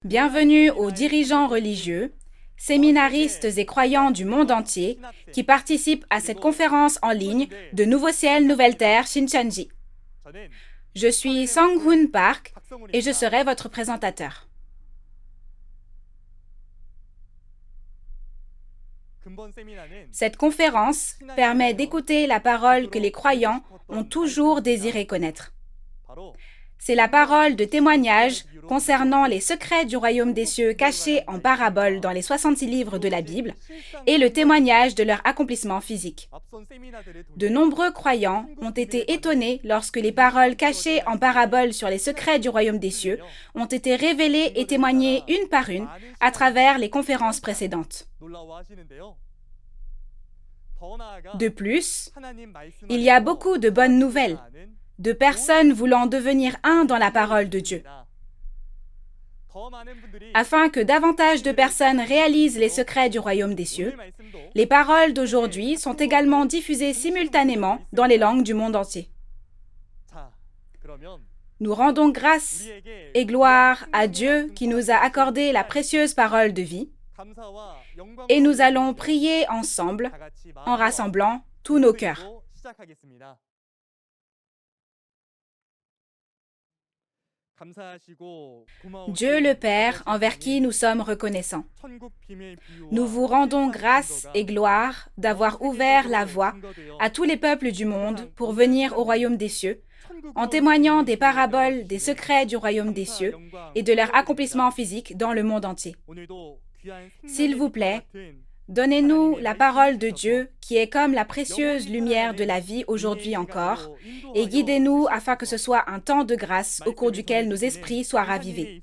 Bienvenue aux dirigeants religieux, séminaristes et croyants du monde entier qui participent à cette conférence en ligne de Nouveau Ciel, Nouvelle Terre, Shincheonji. Je suis Sang-Hoon Park et je serai votre présentateur. Cette conférence permet d'écouter la parole que les croyants ont toujours désiré connaître. C'est la parole de témoignage concernant les secrets du royaume des cieux cachés en paraboles dans les 66 livres de la Bible et le témoignage de leur accomplissement physique. De nombreux croyants ont été étonnés lorsque les paroles cachées en paraboles sur les secrets du royaume des cieux ont été révélées et témoignées une par une à travers les conférences précédentes. De plus, il y a beaucoup de bonnes nouvelles, de personnes voulant devenir un dans la parole de Dieu. Afin que davantage de personnes réalisent les secrets du royaume des cieux, les paroles d'aujourd'hui sont également diffusées simultanément dans les langues du monde entier. Nous rendons grâce et gloire à Dieu qui nous a accordé la précieuse parole de vie et nous allons prier ensemble en rassemblant tous nos cœurs. Dieu le Père, envers qui nous sommes reconnaissants. Nous vous rendons grâce et gloire d'avoir ouvert la voie à tous les peuples du monde pour venir au royaume des cieux, en témoignant des paraboles des secrets du royaume des cieux et de leur accomplissement physique dans le monde entier. S'il vous plaît, donnez-nous la parole de Dieu qui est comme la précieuse lumière de la vie aujourd'hui encore et guidez-nous afin que ce soit un temps de grâce au cours duquel nos esprits soient ravivés.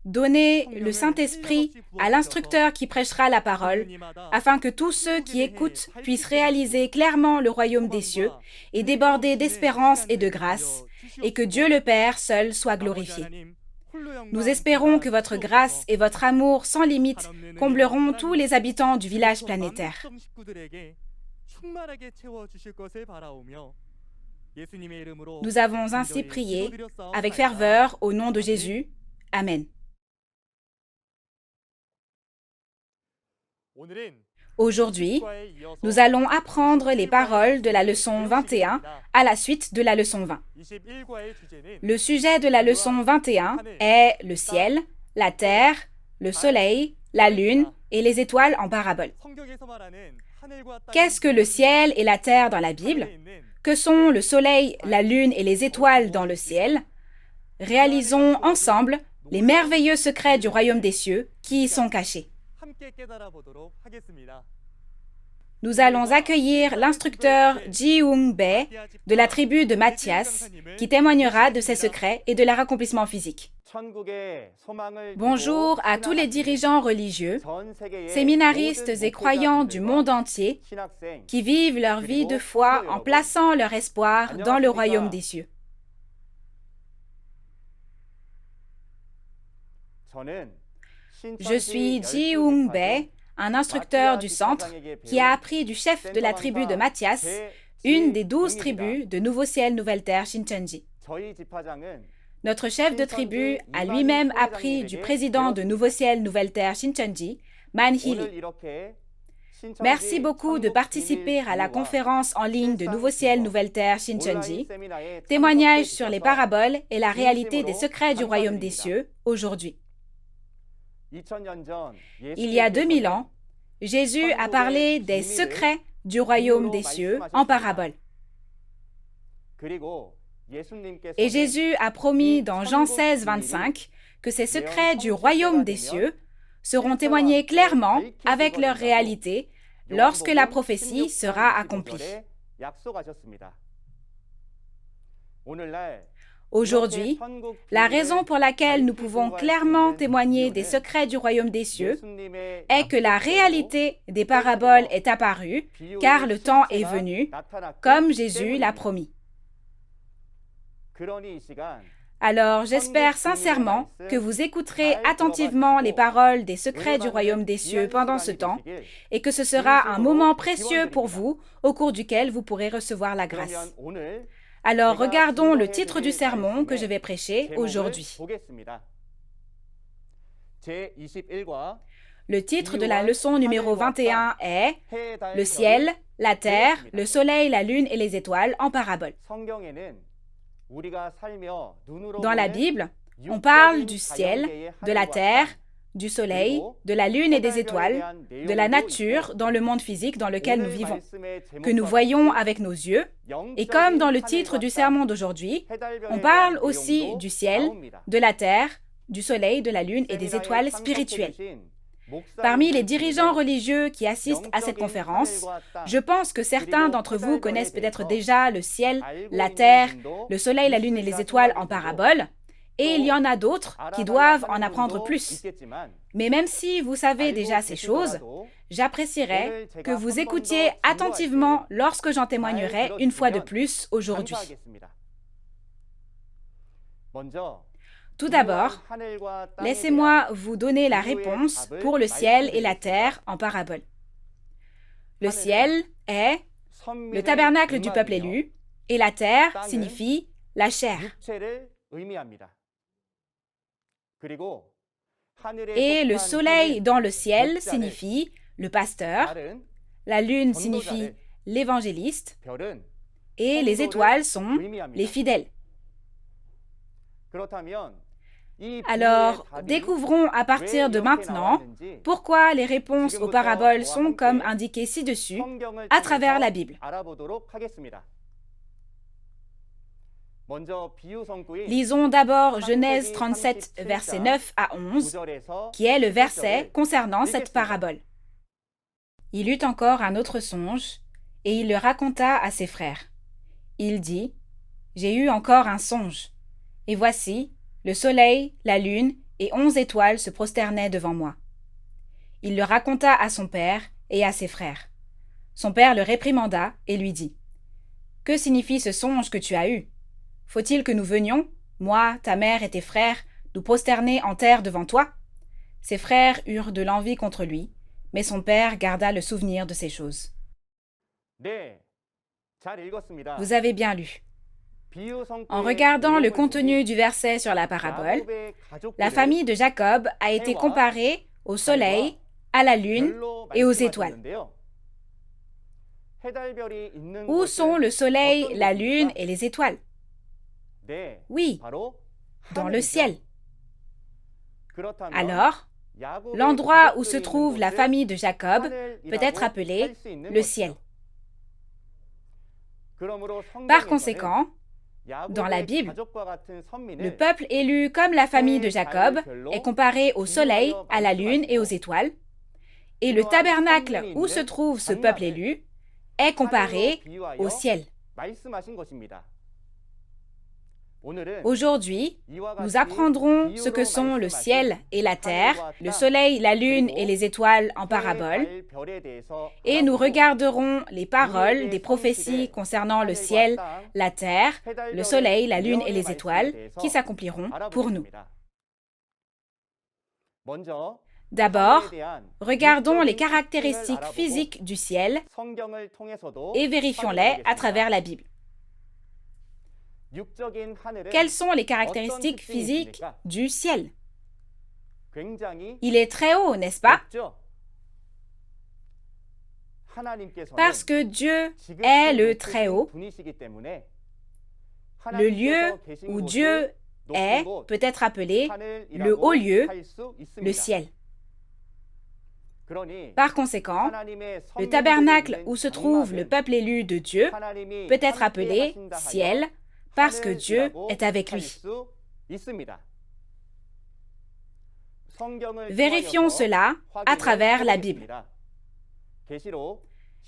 Donnez le Saint-Esprit à l'instructeur qui prêchera la parole afin que tous ceux qui écoutent puissent réaliser clairement le royaume des cieux et déborder d'espérance et de grâce et que Dieu le Père seul soit glorifié. Nous espérons que votre grâce et votre amour sans limite combleront tous les habitants du village planétaire. Nous avons ainsi prié avec ferveur au nom de Jésus. Amen. Aujourd'hui, nous allons apprendre les paroles de la leçon 21 à la suite de la leçon 20. Le sujet de la leçon 21 est le ciel, la terre, le soleil, la lune et les étoiles en parabole. Qu'est-ce que le ciel et la terre dans la Bible? Que sont le soleil, la lune et les étoiles dans le ciel? Réalisons ensemble les merveilleux secrets du royaume des cieux qui y sont cachés. Nous allons accueillir l'instructeur Ji-Hoong-bae de la tribu de Matthias qui témoignera de ses secrets et de leur accomplissement physique. Bonjour à tous les dirigeants religieux, séminaristes et croyants du monde entier qui vivent leur vie de foi en plaçant leur espoir dans le royaume des cieux. Je suis Ji-Hoong-bae, un instructeur du centre qui a appris du chef de la tribu de Matthias, une des 12 tribus de Nouveau Ciel, Nouvelle Terre, Shincheonji. Notre chef de tribu a lui-même appris du président de Nouveau Ciel, Nouvelle Terre, Shincheonji, Man Hee-lee. Merci beaucoup de participer à la conférence en ligne de Nouveau Ciel, Nouvelle Terre, Shincheonji, témoignage sur les paraboles et la réalité des secrets du royaume des cieux, aujourd'hui. Il y a 2000 ans, Jésus a parlé des secrets du royaume des cieux en parabole. Et Jésus a promis dans Jean 16, 25 que ces secrets du royaume des cieux seront témoignés clairement avec leur réalité lorsque la prophétie sera accomplie. Aujourd'hui, la raison pour laquelle nous pouvons clairement témoigner des secrets du royaume des cieux est que la réalité des paraboles est apparue, car le temps est venu, comme Jésus l'a promis. Alors, j'espère sincèrement que vous écouterez attentivement les paroles des secrets du royaume des cieux pendant ce temps et que ce sera un moment précieux pour vous au cours duquel vous pourrez recevoir la grâce. Alors, regardons le titre du sermon que je vais prêcher aujourd'hui. Le titre de la leçon numéro 21 est « Le ciel, la terre, le soleil, la lune et les étoiles en parabole ». Dans la Bible, on parle du ciel, de la terre, du soleil, de la lune et des étoiles, de la nature dans le monde physique dans lequel nous vivons, que nous voyons avec nos yeux. Et comme dans le titre du sermon d'aujourd'hui, on parle aussi du ciel, de la terre, du soleil, de la lune et des étoiles spirituelles. Parmi les dirigeants religieux qui assistent à cette conférence, je pense que certains d'entre vous connaissent peut-être déjà le ciel, la terre, le soleil, la lune et les étoiles en parabole, et il y en a d'autres qui doivent en apprendre plus. Mais même si vous savez déjà ces choses, j'apprécierais que vous écoutiez attentivement lorsque j'en témoignerai une fois de plus aujourd'hui. Tout d'abord, laissez-moi vous donner la réponse pour le ciel et la terre en parabole. Le ciel est le tabernacle du peuple élu et la terre signifie la chair. Et le soleil dans le ciel signifie le pasteur, la lune signifie l'évangéliste et les étoiles sont les fidèles. Alors, découvrons à partir de maintenant pourquoi les réponses aux paraboles sont comme indiquées ci-dessus à travers la Bible. Lisons d'abord Genèse 37, versets 9 à 11, qui est le verset concernant cette parabole. Il eut encore un autre songe, et il le raconta à ses frères. Il dit, « J'ai eu encore un songe, et voici, le soleil, la lune et 11 étoiles se prosternaient devant moi. » Il le raconta à son père et à ses frères. Son père le réprimanda et lui dit, « Que signifie ce songe que tu as eu ? Faut-il que nous venions, moi, ta mère et tes frères, nous prosterner en terre devant toi ?» Ses frères eurent de l'envie contre lui, mais son père garda le souvenir de ces choses. Vous avez bien lu. En regardant le contenu du verset sur la parabole, la famille de Jacob a été comparée au soleil, à la lune et aux étoiles. Où sont le soleil, la lune et les étoiles? Oui, dans le ciel. Alors, l'endroit où se trouve la famille de Jacob peut être appelé le ciel. Par conséquent, dans la Bible, le peuple élu comme la famille de Jacob est comparé au soleil, à la lune et aux étoiles, et le tabernacle où se trouve ce peuple élu est comparé au ciel. Aujourd'hui, nous apprendrons ce que sont le ciel et la terre, le soleil, la lune et les étoiles en parabole, et nous regarderons les paroles des prophéties concernant le ciel, la terre, le soleil, la lune et les étoiles qui s'accompliront pour nous. D'abord, regardons les caractéristiques physiques du ciel et vérifions-les à travers la Bible. Quelles sont les caractéristiques physiques du ciel? Il est très haut, n'est-ce pas? Parce que Dieu est le Très-Haut, le lieu où Dieu est peut être appelé le haut lieu, le ciel. Par conséquent, le tabernacle où se trouve le peuple élu de Dieu peut être appelé ciel parce que Dieu est avec lui. Vérifions cela à travers la Bible.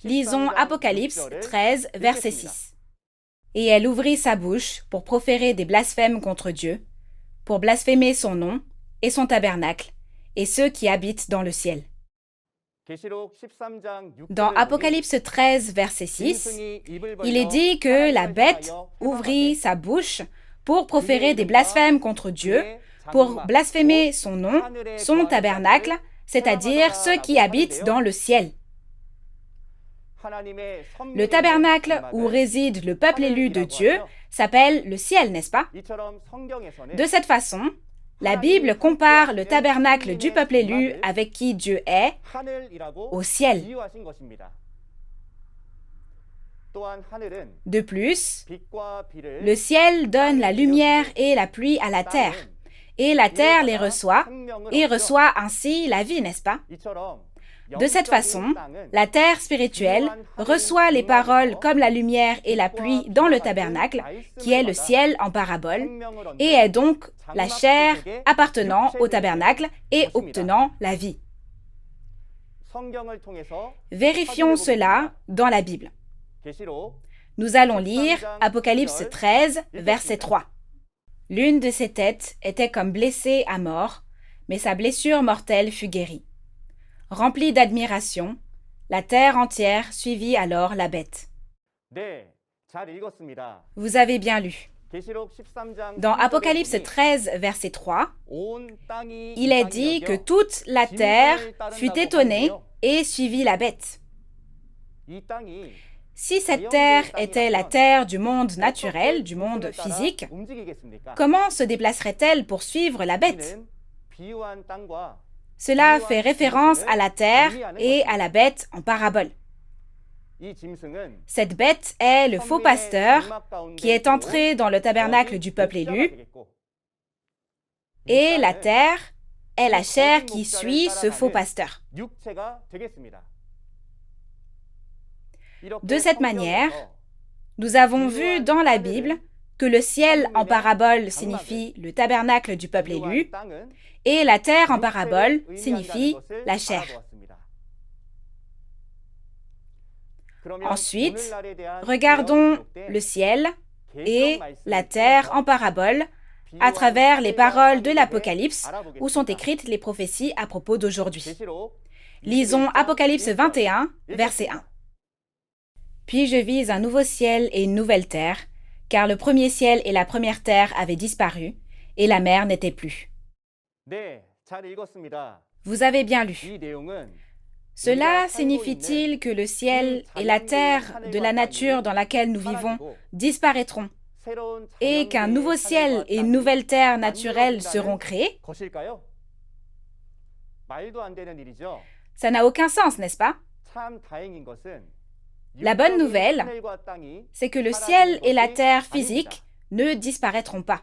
Lisons Apocalypse 13, verset 6. « Et elle ouvrit sa bouche pour proférer des blasphèmes contre Dieu, pour blasphémer son nom et son tabernacle, et ceux qui habitent dans le ciel. » Dans Apocalypse 13, verset 6, il est dit que la bête ouvrit sa bouche pour proférer des blasphèmes contre Dieu, pour blasphémer son nom, son tabernacle, c'est-à-dire ceux qui habitent dans le ciel. Le tabernacle où réside le peuple élu de Dieu s'appelle le ciel, n'est-ce pas? De cette façon, La Bible compare le tabernacle du peuple élu avec qui Dieu est au ciel. De plus, le ciel donne la lumière et la pluie à la terre, et la terre les reçoit, et reçoit ainsi la vie, n'est-ce pas? De cette façon, la terre spirituelle reçoit les paroles comme la lumière et la pluie dans le tabernacle, qui est le ciel en parabole, et est donc la chair appartenant au tabernacle et obtenant la vie. Vérifions cela dans la Bible. Nous allons lire Apocalypse 13, verset 3. L'une de ses têtes était comme blessée à mort, mais sa blessure mortelle fut guérie. Remplie d'admiration, la terre entière suivit alors la bête. Vous avez bien lu. Dans Apocalypse 13, verset 3, il est dit que toute la terre fut étonnée et suivit la bête. Si cette terre était la terre du monde naturel, du monde physique, comment se déplacerait-elle pour suivre la bête? Cela fait référence à la terre et à la bête en parabole. Cette bête est le faux pasteur qui est entré dans le tabernacle du peuple élu, et la terre est la chair qui suit ce faux pasteur. De cette manière, nous avons vu dans la Bible que le ciel en parabole signifie le tabernacle du peuple élu et la terre en parabole signifie la chair. Ensuite, regardons le ciel et la terre en parabole à travers les paroles de l'Apocalypse où sont écrites les prophéties à propos d'aujourd'hui. Lisons Apocalypse 21, verset 1. Puis je vis un nouveau ciel et une nouvelle terre, car le premier ciel et la première terre avaient disparu, et la mer n'était plus. Vous avez bien lu. Cela signifie-t-il que le ciel et la terre de la nature dans laquelle nous vivons disparaîtront et qu'un nouveau ciel et une nouvelle terre naturelle seront créés? Ça n'a aucun sens, n'est-ce pas? La bonne nouvelle, c'est que le ciel et la terre physique ne disparaîtront pas.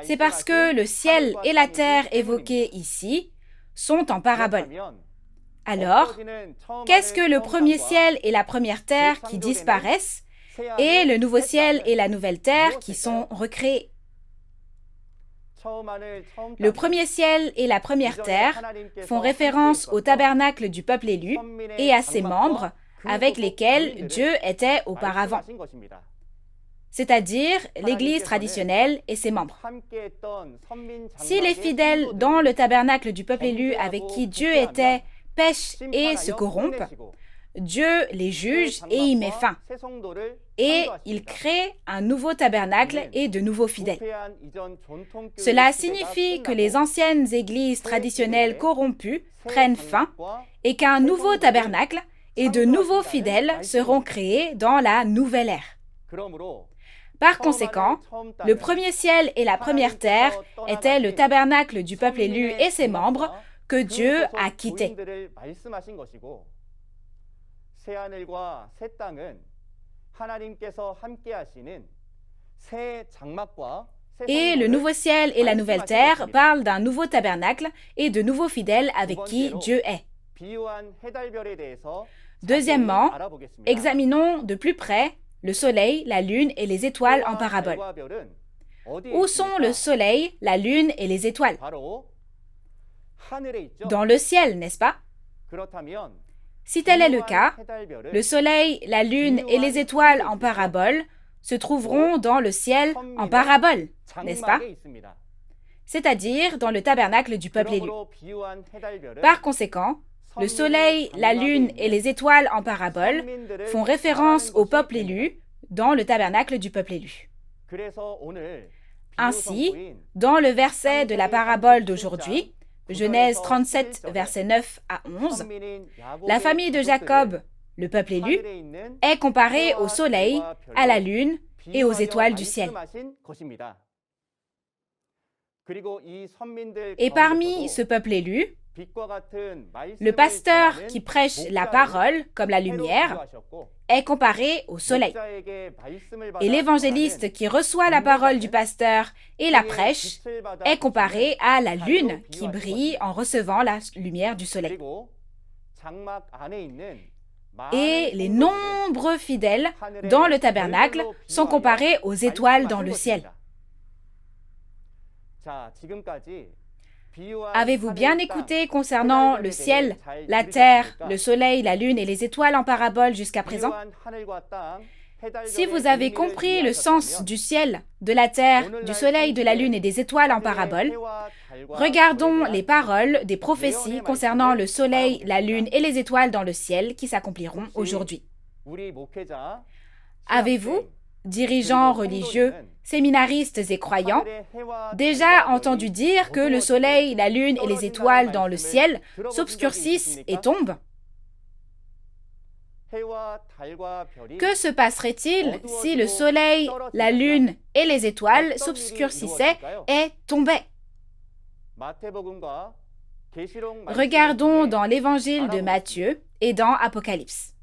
C'est parce que le ciel et la terre évoqués ici sont en parabole. Alors, qu'est-ce que le premier ciel et la première terre qui disparaissent et le nouveau ciel et la nouvelle terre qui sont recréés? Le premier ciel et la première terre font référence au tabernacle du peuple élu et à ses membres avec lesquels Dieu était auparavant, c'est-à-dire l'Église traditionnelle et ses membres. Si les fidèles dans le tabernacle du peuple élu avec qui Dieu était pêchent et se corrompent, Dieu les juge et y met fin. Et il crée un nouveau tabernacle et de nouveaux fidèles. Cela signifie que les anciennes églises traditionnelles corrompues prennent fin et qu'un nouveau tabernacle et de nouveaux fidèles seront créés dans la nouvelle ère. Par conséquent, le premier ciel et la première terre étaient le tabernacle du peuple élu et ses membres que Dieu a quittés. Et le nouveau ciel et la nouvelle terre parlent d'un nouveau tabernacle et de nouveaux fidèles avec qui Dieu est. Deuxièmement, examinons de plus près le soleil, la lune et les étoiles en parabole. Où sont le soleil, la lune et les étoiles? Dans le ciel, n'est-ce pas? Si tel est le cas, le soleil, la lune et les étoiles en parabole se trouveront dans le ciel en parabole, n'est-ce pas? C'est-à-dire dans le tabernacle du peuple élu. Par conséquent, le soleil, la lune et les étoiles en parabole font référence au peuple élu dans le tabernacle du peuple élu. Ainsi, dans le verset de la parabole d'aujourd'hui, Genèse 37, versets 9 à 11, la famille de Jacob, le peuple élu, est comparée au soleil, à la lune et aux étoiles du ciel. Et parmi ce peuple élu, le pasteur qui prêche la parole comme la lumière est comparé au soleil. Et l'évangéliste qui reçoit la parole du pasteur et la prêche est comparé à la lune qui brille en recevant la lumière du soleil. Et les nombreux fidèles dans le tabernacle sont comparés aux étoiles dans le ciel. Avez-vous bien écouté concernant le ciel, la terre, le soleil, la lune et les étoiles en parabole jusqu'à présent? Si vous avez compris le sens du ciel, de la terre, du soleil, de la lune et des étoiles en parabole, regardons les paroles des prophéties concernant le soleil, la lune et les étoiles dans le ciel qui s'accompliront aujourd'hui. Avez-vous, dirigeants religieux, séminaristes et croyants, déjà entendu dire que le soleil, la lune et les étoiles dans le ciel s'obscurcissent et tombent? Que se passerait-il si le soleil, la lune et les étoiles s'obscurcissaient et tombaient? Regardons dans l'évangile de Matthieu et dans Apocalypse.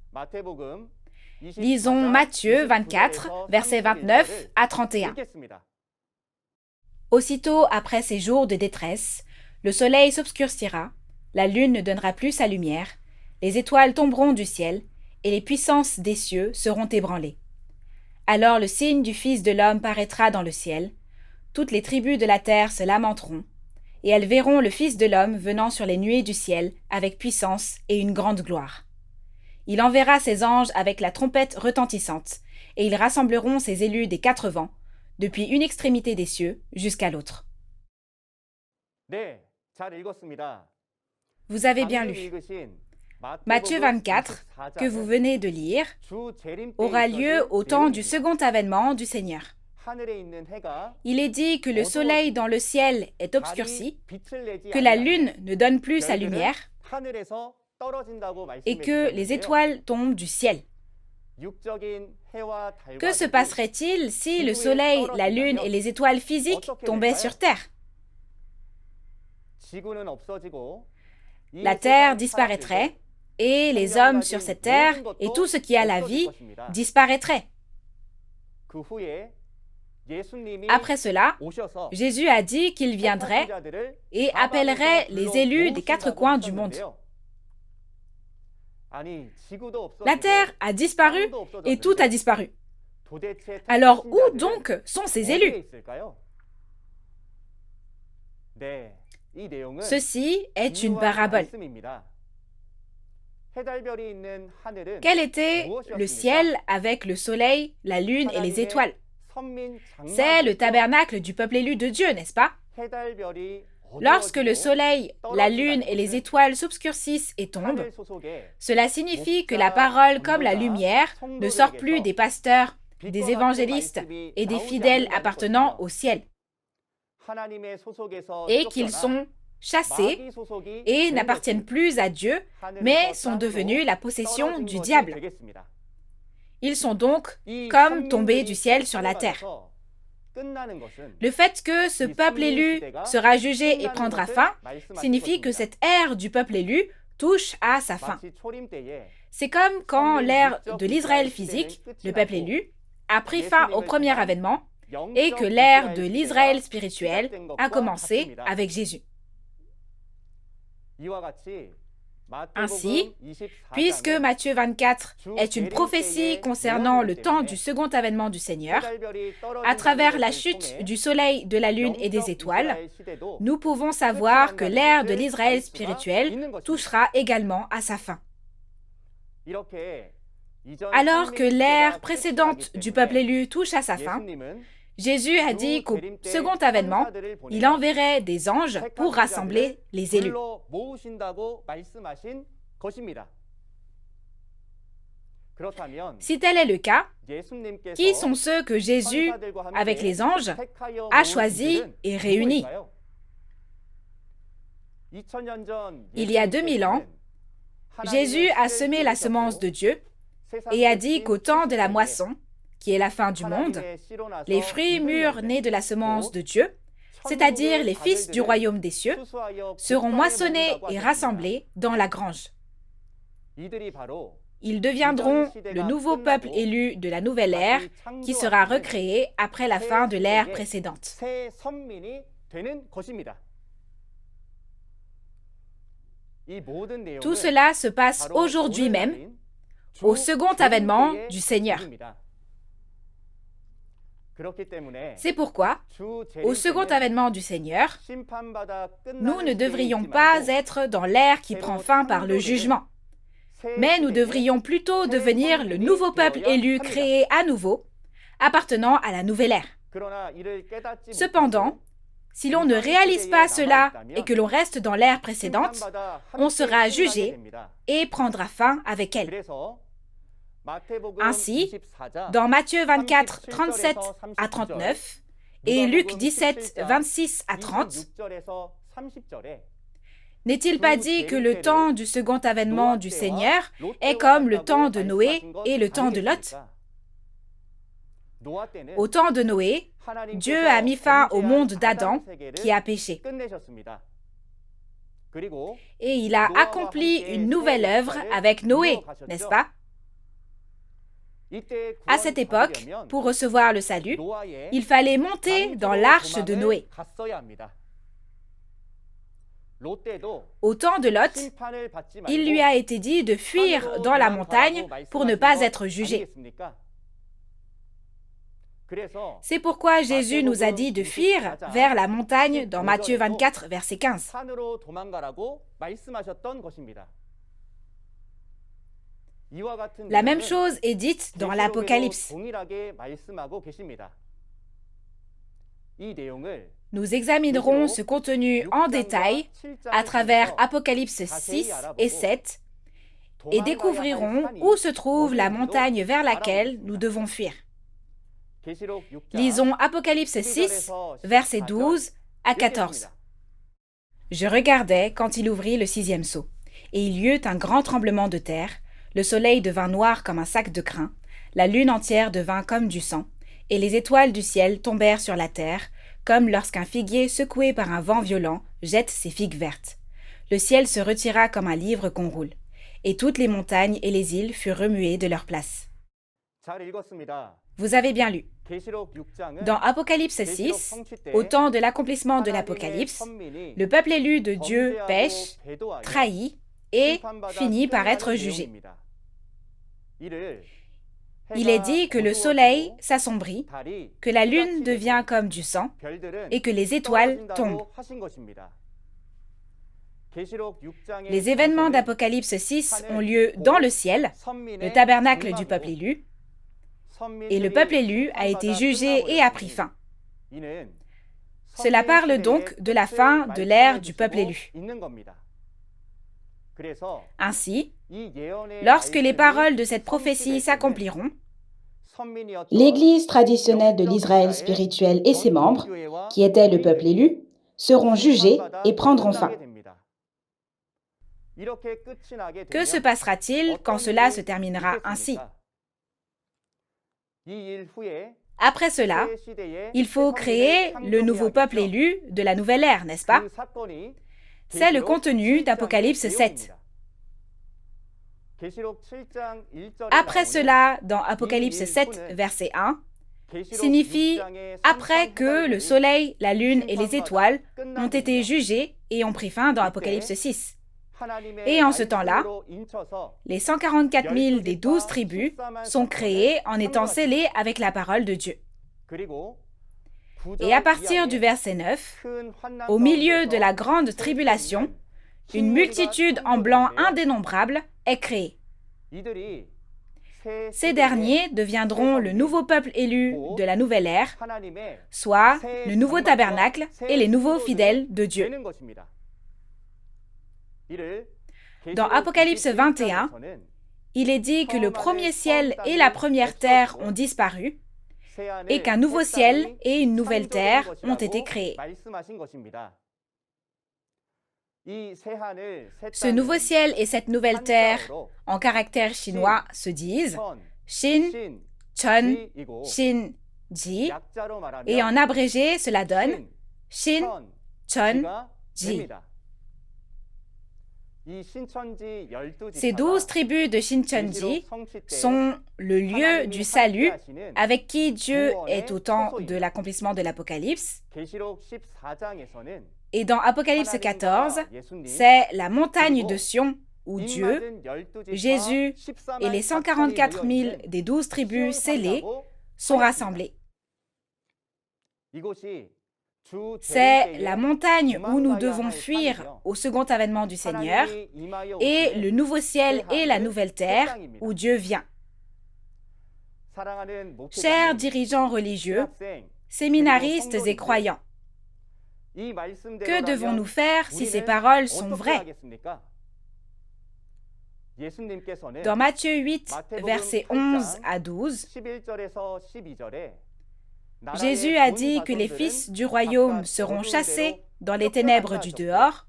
Lisons Matthieu 24, versets 29 à 31. Aussitôt après ces jours de détresse, le soleil s'obscurcira, la lune ne donnera plus sa lumière, les étoiles tomberont du ciel, et les puissances des cieux seront ébranlées. Alors le signe du Fils de l'homme paraîtra dans le ciel, toutes les tribus de la terre se lamenteront, et elles verront le Fils de l'homme venant sur les nuées du ciel avec puissance et une grande gloire. Il enverra ses anges avec la trompette retentissante, et ils rassembleront ses élus des 4 vents, depuis une extrémité des cieux jusqu'à l'autre. Vous avez bien lu. Matthieu 24, que vous venez de lire, aura lieu au temps du second avènement du Seigneur. Il est dit que le soleil dans le ciel est obscurci, que la lune ne donne plus sa lumière, et que les étoiles tombent du ciel. Que se passerait-il si le soleil, la lune et les étoiles physiques tombaient sur Terre? La Terre disparaîtrait, et les hommes sur cette terre et tout ce qui a la vie disparaîtraient. Après cela, Jésus a dit qu'il viendrait et appellerait les élus des 4 coins du monde. La Terre a disparu et tout a disparu. Alors où donc sont ces élus? Ceci est une parabole. Quel était le ciel avec le soleil, la lune et les étoiles? C'est le tabernacle du peuple élu de Dieu, n'est-ce pas? Lorsque le soleil, la lune et les étoiles s'obscurcissent et tombent, cela signifie que la parole comme la lumière ne sort plus des pasteurs, des évangélistes et des fidèles appartenant au ciel, et qu'ils sont chassés et n'appartiennent plus à Dieu, mais sont devenus la possession du diable. Ils sont donc comme tombés du ciel sur la terre. Le fait que ce peuple élu sera jugé et prendra fin signifie que cette ère du peuple élu touche à sa fin. C'est comme quand l'ère de l'Israël physique, le peuple élu, a pris fin au premier avènement et que l'ère de l'Israël spirituel a commencé avec Jésus. Ainsi, puisque Matthieu 24 est une prophétie concernant le temps du second avènement du Seigneur, à travers la chute du soleil, de la lune et des étoiles, nous pouvons savoir que l'ère de l'Israël spirituel touchera également à sa fin. Alors que l'ère précédente du peuple élu touche à sa fin, Jésus a dit qu'au second avènement, il enverrait des anges pour rassembler les élus. Si tel est le cas, qui sont ceux que Jésus, avec les anges, a choisis et réunis? Il y a 2000 ans, Jésus a semé la semence de Dieu et a dit qu'au temps de la moisson, qui est la fin du monde, les fruits mûrs nés de la semence de Dieu c'est-à-dire les fils du royaume des cieux, seront moissonnés et rassemblés dans la grange. Ils deviendront le nouveau peuple élu de la nouvelle ère qui sera recréé après la fin de l'ère précédente. Tout cela se passe aujourd'hui même, au second avènement du Seigneur. C'est pourquoi, au second avènement du Seigneur, nous ne devrions pas être dans l'ère qui prend fin par le jugement, mais nous devrions plutôt devenir le nouveau peuple élu créé à nouveau, appartenant à la nouvelle ère. Cependant, si l'on ne réalise pas cela et que l'on reste dans l'ère précédente, on sera jugé et prendra fin avec elle. Ainsi, dans Matthieu 24, 37 à 39 et Luc 17, 26 à 30, n'est-il pas dit que le temps du second avènement du Seigneur est comme le temps de Noé et le temps de Lot? Au temps de Noé, Dieu a mis fin au monde d'Adam qui a péché. Et il a accompli une nouvelle œuvre avec Noé, n'est-ce pas? À cette époque, pour recevoir le salut, il fallait monter dans l'arche de Noé. Au temps de Lot, il lui a été dit de fuir dans la montagne pour ne pas être jugé. C'est pourquoi Jésus nous a dit de fuir vers la montagne dans Matthieu 24, verset 15. La même chose est dite dans l'Apocalypse. Nous examinerons ce contenu en détail à travers Apocalypse 6 et 7 et découvrirons où se trouve la montagne vers laquelle nous devons fuir. Lisons Apocalypse 6, versets 12 à 14. Je regardais quand il ouvrit le 6e sceau, et il y eut un grand tremblement de terre, le soleil devint noir comme un sac de crin, la lune entière devint comme du sang, et les étoiles du ciel tombèrent sur la terre, comme lorsqu'un figuier secoué par un vent violent jette ses figues vertes. Le ciel se retira comme un livre qu'on roule, et toutes les montagnes et les îles furent remuées de leur place. Vous avez bien lu. Dans Apocalypse 6, au temps de l'accomplissement de l'Apocalypse, le peuple élu de Dieu pêche, trahit et finit par être jugé. Il est dit que le soleil s'assombrit, que la lune devient comme du sang et que les étoiles tombent. Les événements d'Apocalypse 6 ont lieu dans le ciel, le tabernacle du peuple élu, et le peuple élu a été jugé et a pris fin. Cela parle donc de la fin de l'ère du peuple élu. Ainsi, lorsque les paroles de cette prophétie s'accompliront, l'Église traditionnelle de l'Israël spirituel et ses membres, qui étaient le peuple élu, seront jugés et prendront fin. que se passera-t-il quand cela se terminera ainsi? Après cela, il faut créer le nouveau peuple élu de la nouvelle ère, n'est-ce pas? C'est le contenu d'Apocalypse 7. Après cela, dans Apocalypse 7, verset 1, signifie après que le soleil, la lune et les étoiles ont été jugés et ont pris fin dans Apocalypse 6. Et en ce temps-là, les 144 000 des 12 tribus sont créés en étant scellés avec la parole de Dieu. Et à partir du verset 9, au milieu de la grande tribulation, une multitude en blanc indénombrable est créée. Ces derniers deviendront le nouveau peuple élu de la nouvelle ère, soit le nouveau tabernacle et les nouveaux fidèles de Dieu. Dans Apocalypse 21, il est dit que le premier ciel et la première terre ont disparu et qu'un nouveau ciel et une nouvelle terre ont été créés. Ce nouveau ciel et cette nouvelle terre, en caractère chinois, se disent Shin, Chun, Shin, Ji, et en abrégé, cela donne Shin-Chon-ji. Ces 12 tribus de Shin-Chon-ji sont le lieu du salut avec qui Dieu est au temps de l'accomplissement de l'Apocalypse. Et dans Apocalypse 14, c'est la montagne de Sion où Dieu, Jésus et les 144 000 des 12 tribus scellées sont rassemblés. C'est la montagne où nous devons fuir au second avènement du Seigneur et le nouveau ciel et la nouvelle terre où Dieu vient. Chers dirigeants religieux, séminaristes et croyants, que devons-nous faire si ces paroles sont vraies? Dans Matthieu 8, versets 11 à 12, Jésus a dit que les fils du royaume seront chassés dans les ténèbres du dehors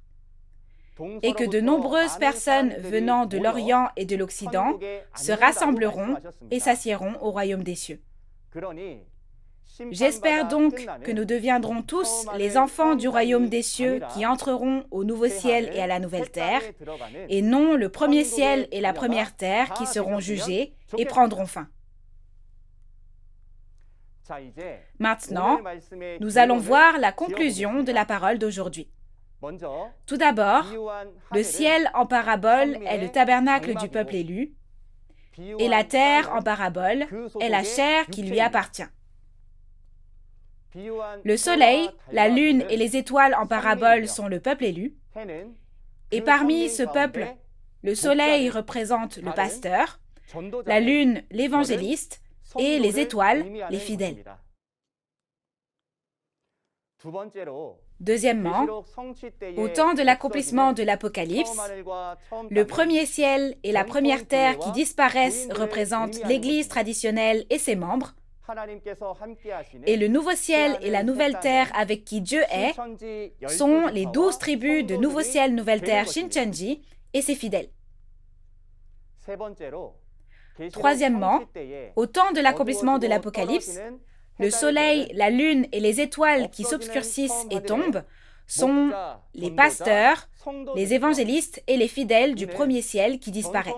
et que de nombreuses personnes venant de l'Orient et de l'Occident se rassembleront et s'assiéront au royaume des cieux. J'espère donc que nous deviendrons tous les enfants du royaume des cieux qui entreront au nouveau ciel et à la nouvelle terre, et non le premier ciel et la première terre qui seront jugés et prendront fin. Maintenant, nous allons voir la conclusion de la parole d'aujourd'hui. Tout d'abord, le ciel en parabole est le tabernacle du peuple élu, et la terre en parabole est la chair qui lui appartient. Le soleil, la lune et les étoiles en parabole sont le peuple élu, et parmi ce peuple, le soleil représente le pasteur, la lune l'évangéliste, et les étoiles, les fidèles. Deuxièmement, au temps de l'accomplissement de l'Apocalypse, le premier ciel et la première terre qui disparaissent représentent l'Église traditionnelle et ses membres, et le nouveau ciel et la nouvelle terre avec qui Dieu est sont les 12 tribus de nouveau ciel, nouvelle terre Shin-Chon-ji et ses fidèles. Troisièmement, au temps de l'accomplissement de l'Apocalypse, le soleil, la lune et les étoiles qui s'obscurcissent et tombent sont les pasteurs, les évangélistes et les fidèles du premier ciel qui disparaît.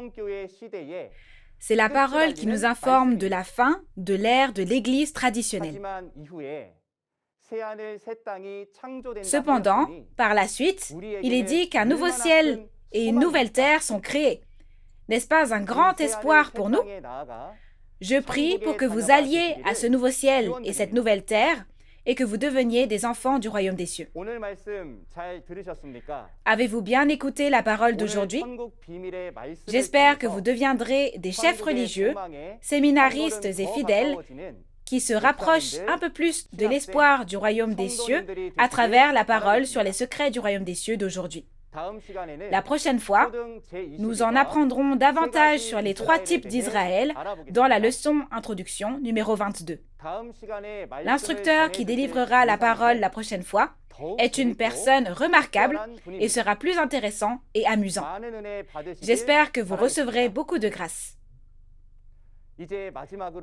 C'est la parole qui nous informe de la fin de l'ère de l'Église traditionnelle. Cependant, par la suite, il est dit qu'un nouveau ciel et une nouvelle terre sont créés. N'est-ce pas un grand espoir pour nous? Je prie pour que vous alliez à ce nouveau ciel et cette nouvelle terre et que vous deveniez des enfants du royaume des cieux. Avez-vous bien écouté la parole d'aujourd'hui? J'espère que vous deviendrez des chefs religieux, séminaristes et fidèles qui se rapprochent un peu plus de l'espoir du royaume des cieux à travers la parole sur les secrets du royaume des cieux d'aujourd'hui. La prochaine fois, nous en apprendrons davantage sur les 3 types d'Israël dans la leçon introduction numéro 22. L'instructeur qui délivrera la parole la prochaine fois est une personne remarquable et sera plus intéressant et amusant. J'espère que vous recevrez beaucoup de grâce.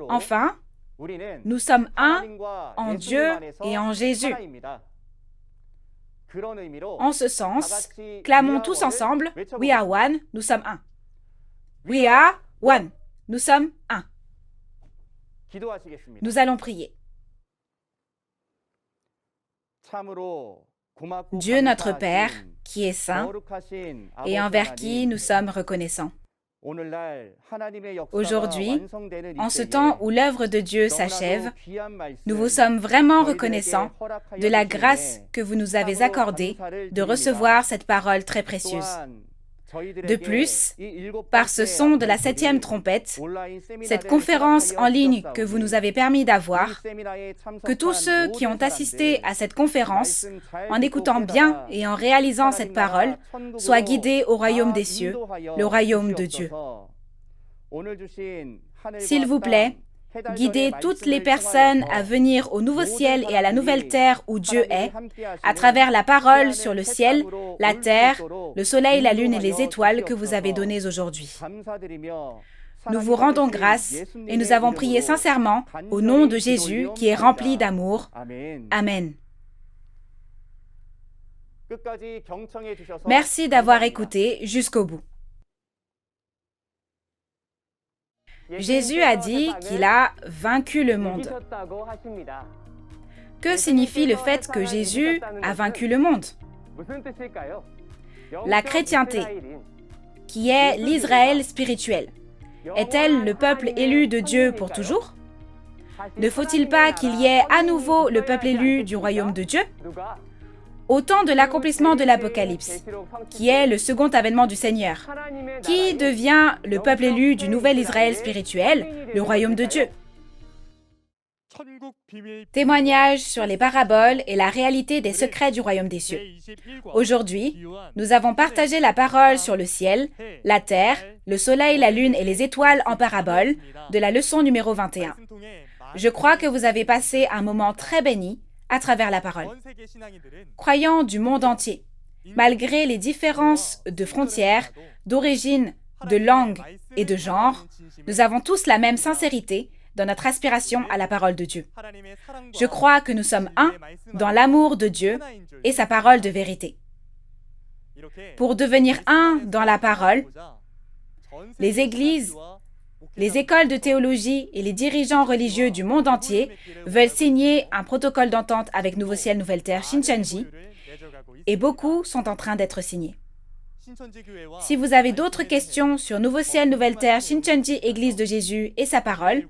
Enfin, nous sommes un en Dieu et en Jésus. En ce sens, clamons tous ensemble, We are one, nous sommes un. We are one, nous sommes un. Nous allons prier. Dieu notre Père, qui est saint, et envers qui nous sommes reconnaissants. Aujourd'hui, en ce temps où l'œuvre de Dieu s'achève, nous vous sommes vraiment reconnaissants de la grâce que vous nous avez accordée de recevoir cette parole très précieuse. De plus, par ce son de la 7e trompette, cette conférence en ligne que vous nous avez permis d'avoir, que tous ceux qui ont assisté à cette conférence, en écoutant bien et en réalisant cette parole, soient guidés au royaume des cieux, le royaume de Dieu. S'il vous plaît, guidez toutes les personnes à venir au nouveau ciel et à la nouvelle terre où Dieu est, à travers la parole sur le ciel, la terre, le soleil, la lune et les étoiles que vous avez données aujourd'hui. Nous vous rendons grâce et nous avons prié sincèrement au nom de Jésus qui est rempli d'amour. Amen. Merci d'avoir écouté jusqu'au bout. Jésus a dit qu'il a vaincu le monde. Que signifie le fait que Jésus a vaincu le monde? La chrétienté, qui est l'Israël spirituel, est-elle le peuple élu de Dieu pour toujours? Ne faut-il pas qu'il y ait à nouveau le peuple élu du royaume de Dieu? Au temps de l'accomplissement de l'Apocalypse, qui est le second avènement du Seigneur, qui devient le peuple élu du nouvel Israël spirituel, le royaume de Dieu? Témoignage sur les paraboles et la réalité des secrets du royaume des cieux. Aujourd'hui, nous avons partagé la parole sur le ciel, la terre, le soleil, la lune et les étoiles en paraboles de la leçon numéro 21. Je crois que vous avez passé un moment très béni à travers la parole. Croyants du monde entier, malgré les différences de frontières, d'origine, de langue et de genre, nous avons tous la même sincérité dans notre aspiration à la parole de Dieu. Je crois que nous sommes un dans l'amour de Dieu et sa parole de vérité. Pour devenir un dans la parole, les églises, les écoles de théologie et les dirigeants religieux du monde entier veulent signer un protocole d'entente avec Nouveau Ciel, Nouvelle Terre, Shincheonji, et beaucoup sont en train d'être signés. Si vous avez d'autres questions sur Nouveau Ciel, Nouvelle Terre, Shincheonji, Église de Jésus et sa parole,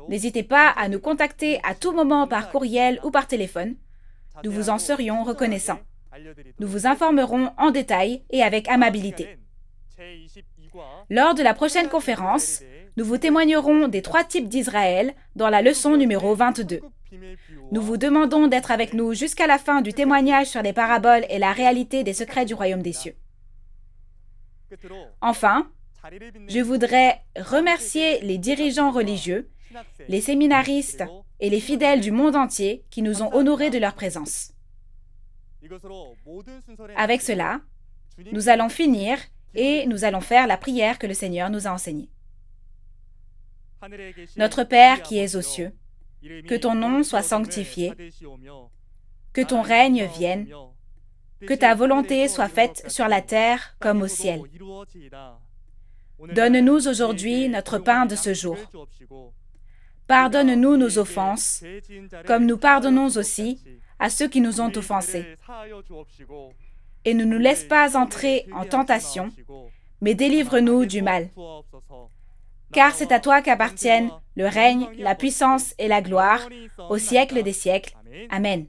n'hésitez pas à nous contacter à tout moment par courriel ou par téléphone. Nous vous en serions reconnaissants. Nous vous informerons en détail et avec amabilité. Lors de la prochaine conférence, nous vous témoignerons des 3 types d'Israël dans la leçon numéro 22. Nous vous demandons d'être avec nous jusqu'à la fin du témoignage sur les paraboles et la réalité des secrets du royaume des cieux. Enfin, je voudrais remercier les dirigeants religieux, les séminaristes et les fidèles du monde entier qui nous ont honorés de leur présence. Avec cela, nous allons finir et nous allons faire la prière que le Seigneur nous a enseignée. Notre Père qui es aux cieux, que ton nom soit sanctifié, que ton règne vienne, que ta volonté soit faite sur la terre comme au ciel. Donne-nous aujourd'hui notre pain de ce jour. Pardonne-nous nos offenses, comme nous pardonnons aussi à ceux qui nous ont offensés. Et ne nous laisse pas entrer en tentation, mais délivre-nous du mal. Car c'est à toi qu'appartiennent le règne, la puissance et la gloire, au siècle des siècles. Amen.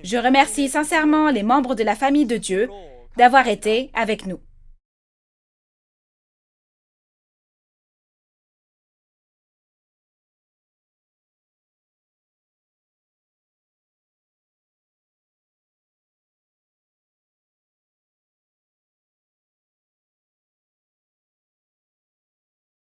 Je remercie sincèrement les membres de la famille de Dieu d'avoir été avec nous.